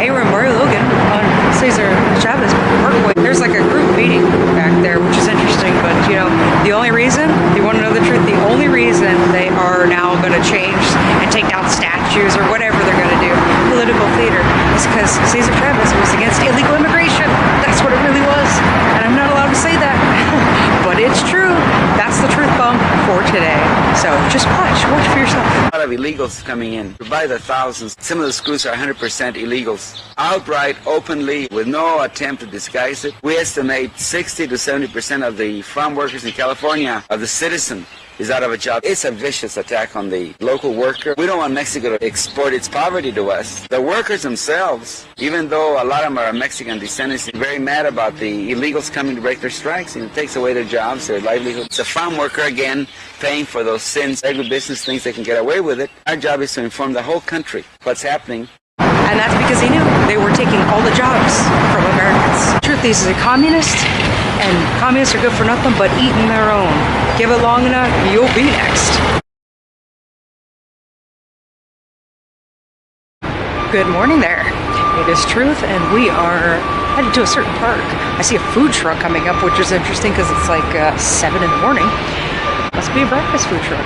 Mario Logan on Cesar Chavez Parkway. There's like a group meeting back there, which is interesting, but you know, the only reason, you want to know the truth, the only reason they are now going to change and take down statues or whatever they're going to do, political theater, is because Cesar Chavez was against illegal immigration. That's what it really was. And I'm not allowed to say that, but it's true. That's the truth bomb for today. So just watch for yourself. A lot of illegals coming in by the thousands. Some of the schools are 100% illegals. Outright, openly, with no attempt to disguise it. We estimate 60 to 70% of the farm workers in California, of the citizen, is out of a job. It's a vicious attack on the local worker. We don't want Mexico to export its poverty to us. The workers themselves, even though a lot of them are Mexican descendants, are very mad about the illegals coming to break their strikes, and it takes away their jobs, their livelihood. It's a farm worker, again, paying for those sins. Agribusiness thinks they can get away with it. Our job is to inform the whole country what's happening. And that's because he knew they were taking all the jobs from Americans. The truth is, he's a communist, and communists are good for nothing but eating their own. Give it long enough, you'll be next. Good morning there. It is Truth, and we are headed to a certain park. I see a food truck coming up, which is interesting because it's like 7 in the morning. Must be a breakfast food truck.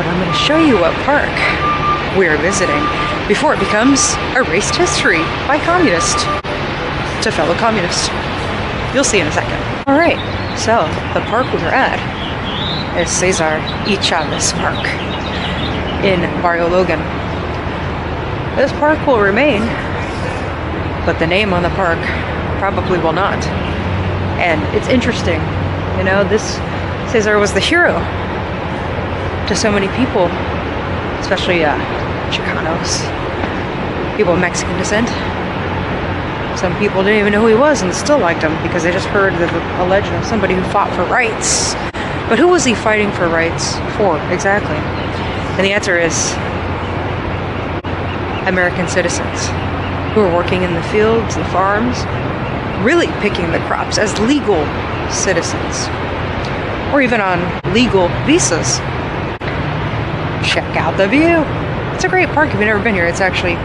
But I'm going to show you what park we're visiting before it becomes erased history by communist to fellow communists. You'll see in a second. All right, so the park we're at is Cesar Chavez Park in Barrio Logan. This park will remain, but the name on the park probably will not. And it's interesting, you know, this Cesar was the hero to so many people, especially Chicanos, people of Mexican descent. Some people didn't even know who he was and still liked him because they just heard the legend of somebody who fought for rights. But who was he fighting for rights for, exactly? And the answer is American citizens who were working in the fields, the farms, really picking the crops as legal citizens, or even on legal visas. Check out the view. It's a great park if you've never been here. It's actually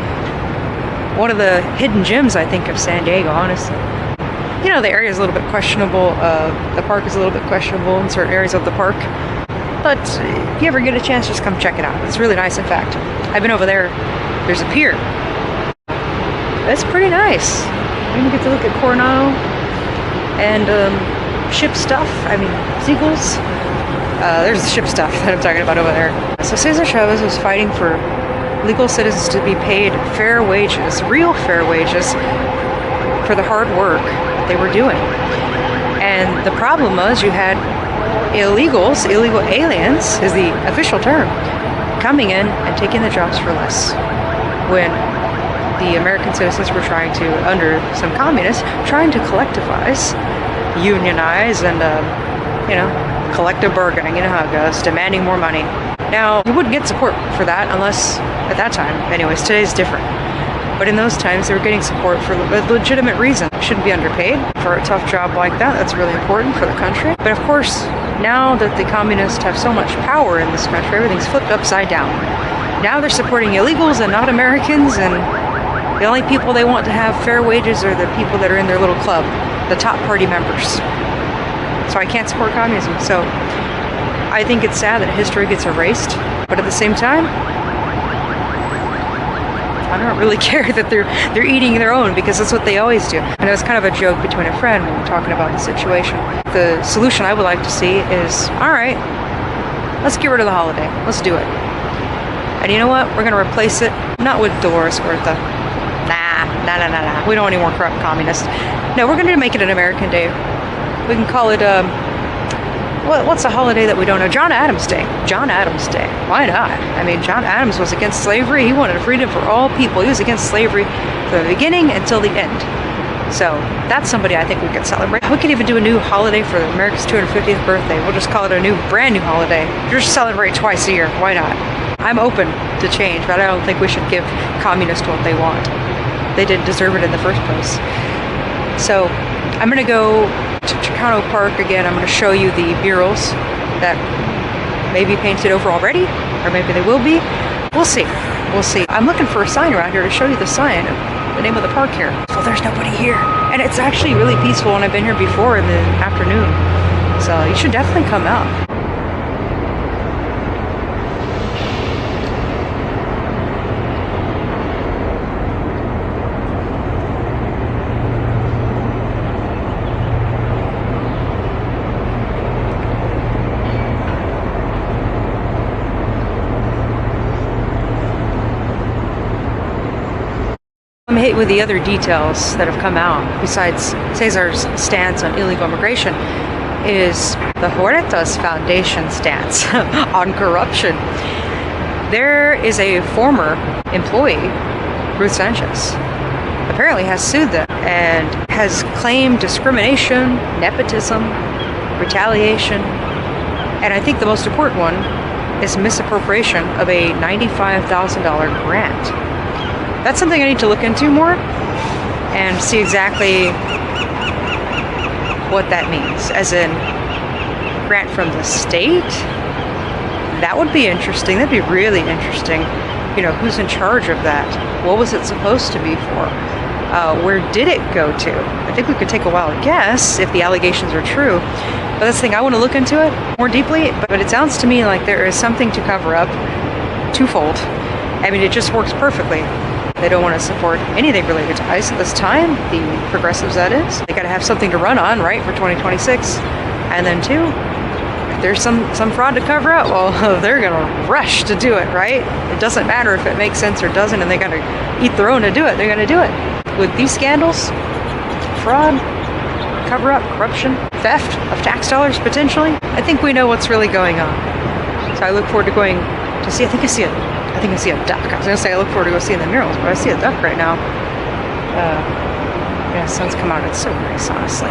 one of the hidden gems, I think, of San Diego, honestly. You know, the area is a little bit questionable. The park is a little bit questionable in certain areas of the park. But if you ever get a chance, just come check it out. It's really nice, in fact. I've been over there. There's a pier. It's pretty nice. You get to look at Coronado and ship stuff. I mean, seagulls. There's the ship stuff that I'm talking about over there. So Cesar Chavez was fighting for legal citizens to be paid fair wages, real fair wages, for the hard work they were doing. And the problem was you had illegals, illegal aliens is the official term, coming in and taking the jobs for less. When the American citizens were trying to, under some communists, trying to collectivize, unionize, and, you know, collective bargaining, you know how it goes, demanding more money. Now, you wouldn't get support for that unless, at that time, anyways, today's different. But in those times, they were getting support for a legitimate reason. Shouldn't be underpaid for a tough job like that. That's really important for the country. But of course, now that the communists have so much power in this country, everything's flipped upside down. Now they're supporting illegals and not Americans, and the only people they want to have fair wages are the people that are in their little club, the top party members. So I can't support communism. So I think it's sad that history gets erased, but at the same time, I don't really care that they're eating their own, because that's what they always do. And it was kind of a joke between a friend when we were talking about the situation. The solution I would like to see is, all right, let's get rid of the holiday. Let's do it. And you know what? We're going to replace it, not with Dolores Huerta. Nah. We don't want any more corrupt communists. No, we're going to make it an American day. We can call it, what's a holiday that we don't know? John Adams Day. John Adams Day. Why not? I mean, John Adams was against slavery. He wanted freedom for all people. He was against slavery from the beginning until the end. So that's somebody I think we could celebrate. We could even do a new holiday for America's 250th birthday. We'll just call it a brand new holiday. Just celebrate twice a year. Why not? I'm open to change, but I don't think we should give communists what they want. They didn't deserve it in the first place. So I'm going to go to Chicano Park again. I'm going to show you the murals that may be painted over already, or maybe they will be. We'll see. I'm looking for a sign around here to show you the sign. the name of the park here. Well, there's nobody here. And it's actually really peaceful, and I've been here before in the afternoon. So you should definitely come out. I'm hit with the other details that have come out, besides Cesar's stance on illegal immigration, is the Huertas Foundation stance on corruption. There is a former employee, Ruth Sanchez, apparently has sued them and has claimed discrimination, nepotism, retaliation, and I think the most important one is misappropriation of a $95,000 grant. That's something I need to look into more and see exactly what that means. As in, grant from the state? That would be interesting. That'd be really interesting. You know, who's in charge of that? What was it supposed to be for? Where did it go to? I think we could take a wild guess if the allegations are true. But that's the thing, I want to look into it more deeply. But it sounds to me like there is something to cover up twofold. I mean, it just works perfectly. They don't want to support anything related to ICE at this time, the progressives that is. They got to have something to run on, right, for 2026. And then two, if there's some fraud to cover up, well, they're going to rush to do it, right? It doesn't matter if it makes sense or doesn't, and they got to eat their own to do it. They're going to do it. With these scandals, fraud, cover up, corruption, theft of tax dollars potentially, I think we know what's really going on. So I look forward to going to see, I think I see a duck. I was going to say I look forward to go seeing the murals, but I see a duck right now. Yeah, the sun's come out. It's so nice, honestly.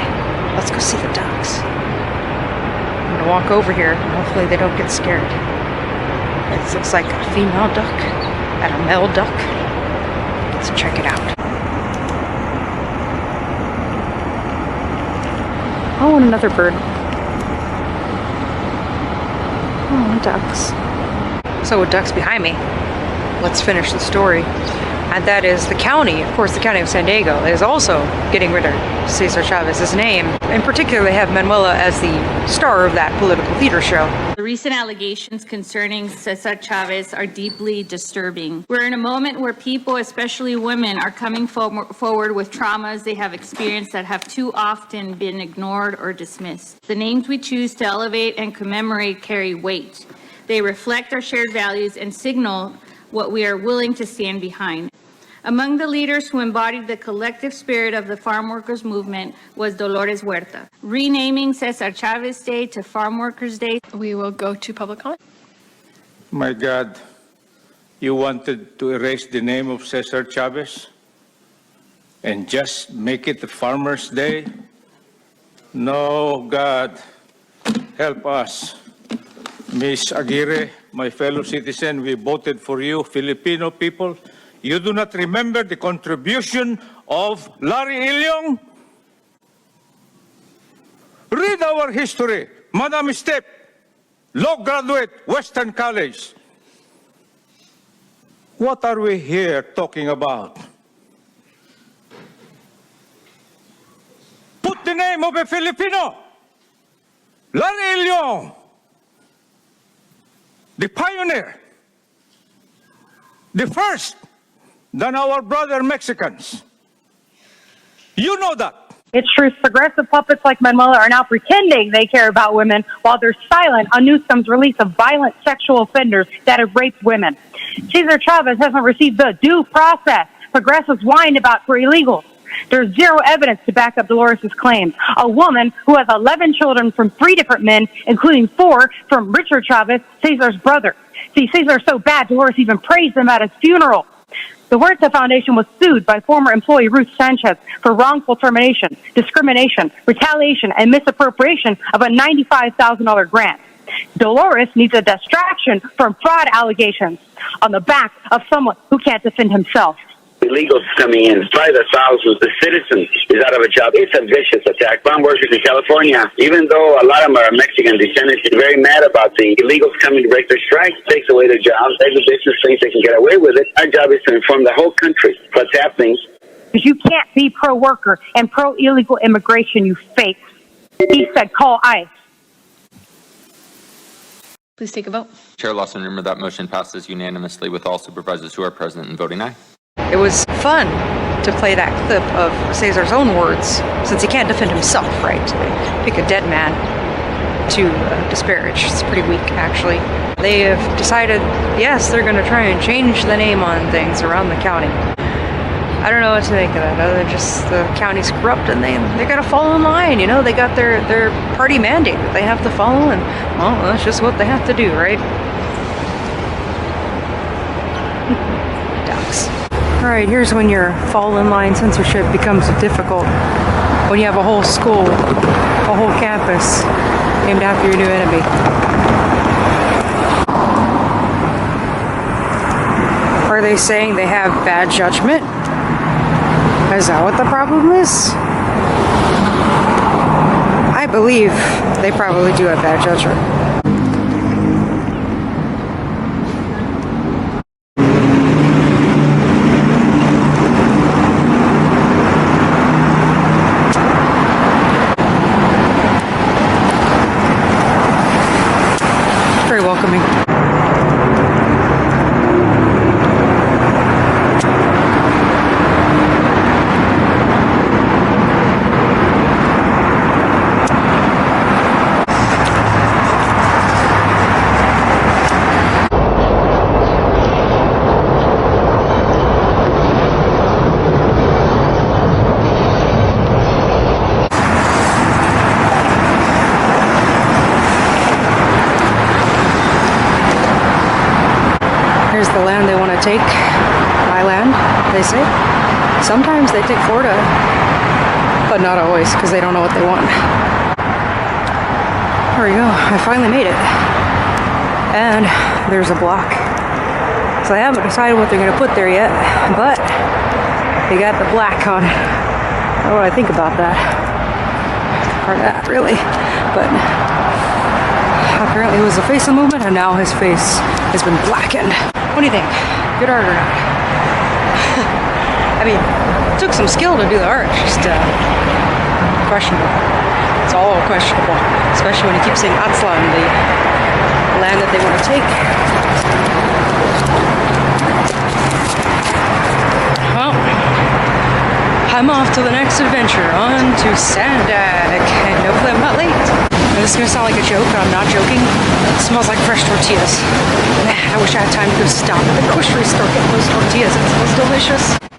Let's go see the ducks. I'm going to walk over here, and hopefully they don't get scared. It looks like a female duck and a male duck. Let's check it out. Oh, and another bird. Oh, ducks. So with ducks behind me, let's finish the story. And that is the county, of course, the county of San Diego is also getting rid of Cesar Chavez's name. In particular, they have Manuela as the star of that political theater show. The recent allegations concerning Cesar Chavez are deeply disturbing. We're in a moment where people, especially women, are coming forward with traumas they have experienced that have too often been ignored or dismissed. The names we choose to elevate and commemorate carry weight. They reflect our shared values and signal what we are willing to stand behind. Among the leaders who embodied the collective spirit of the farm workers movement was Dolores Huerta. Renaming Cesar Chavez Day to Farm Workers Day. We will go to public comment. My God, you wanted to erase the name of Cesar Chavez and just make it the Farmers' Day? No, God, help us. Ms. Aguirre, my fellow citizen, we voted for you, Filipino people. You do not remember the contribution of Larry Ilyong? Read our history. Madam Step, law graduate, Western College. What are we here talking about? Put the name of a Filipino. Larry Ilyong, the pioneer, the first than our brother Mexicans. You know that. It's true. Progressive puppets like Manuela are now pretending they care about women while they're silent on Newsom's release of violent sexual offenders that have raped women. Cesar Chavez hasn't received the due process progressives whined about for illegals. There's zero evidence to back up Dolores' claims. A woman who has 11 children from 3 different men, including 4 from Richard Chavez, Cesar's brother. See, Cesar's so bad, Dolores even praised him at his funeral. The Huerta Foundation was sued by former employee Ruth Sanchez for wrongful termination, discrimination, retaliation, and misappropriation of a $95,000 grant. Dolores needs a distraction from fraud allegations on the back of someone who can't defend himself. Illegals coming in by the thousands. The citizen is out of a job. It's a vicious attack. Farm workers in California, even though a lot of them are Mexican descendants, are very mad about the illegals coming to break their strike. Takes away their jobs. Every business thinks they can get away with it. Our job is to inform the whole country what's happening because you can't be pro-worker and pro-illegal immigration, you fakes. He said, call ICE. Please take a vote. Chair Lawson, remember that motion passes unanimously with all supervisors who are present and voting aye. It was fun to play that clip of Cesar's own words, since he can't defend himself, right? Pick a dead man to disparage. It's pretty weak, actually. They have decided, yes, they're going to try and change the name on things around the county. I don't know what to make of that, other than just the county's corrupt and they got to follow in line, you know? They got their party mandate that they have to follow, and, well, that's just what they have to do, right? Ducks. Alright, here's when your fall in line censorship becomes difficult. When you have a whole school, a whole campus named after your new enemy. Are they saying they have bad judgment? Is that what the problem is? I believe they probably do have bad judgment. Very welcoming. Here's the land they want to take. My land, they say. Sometimes they take Florida, but not always, because they don't know what they want. There we go. I finally made it. And there's a block. So I haven't decided what they're going to put there yet, but they got the black on it. I don't know what I think about that. Or that, really. But apparently it was the face of the movement, and now his face has been blackened. What do you think? Good art or not? I mean, it took some skill to do the art, just questionable. It's all questionable, especially when you keep saying Atzlan, the land that they want to take. Well, I'm off to the next adventure, on to Sandak, and hopefully I'm not late. This is going to sound like a joke, but I'm not joking. It smells like fresh tortillas. Man, I wish I had time to go stop at the grocery store and get those tortillas. It smells delicious.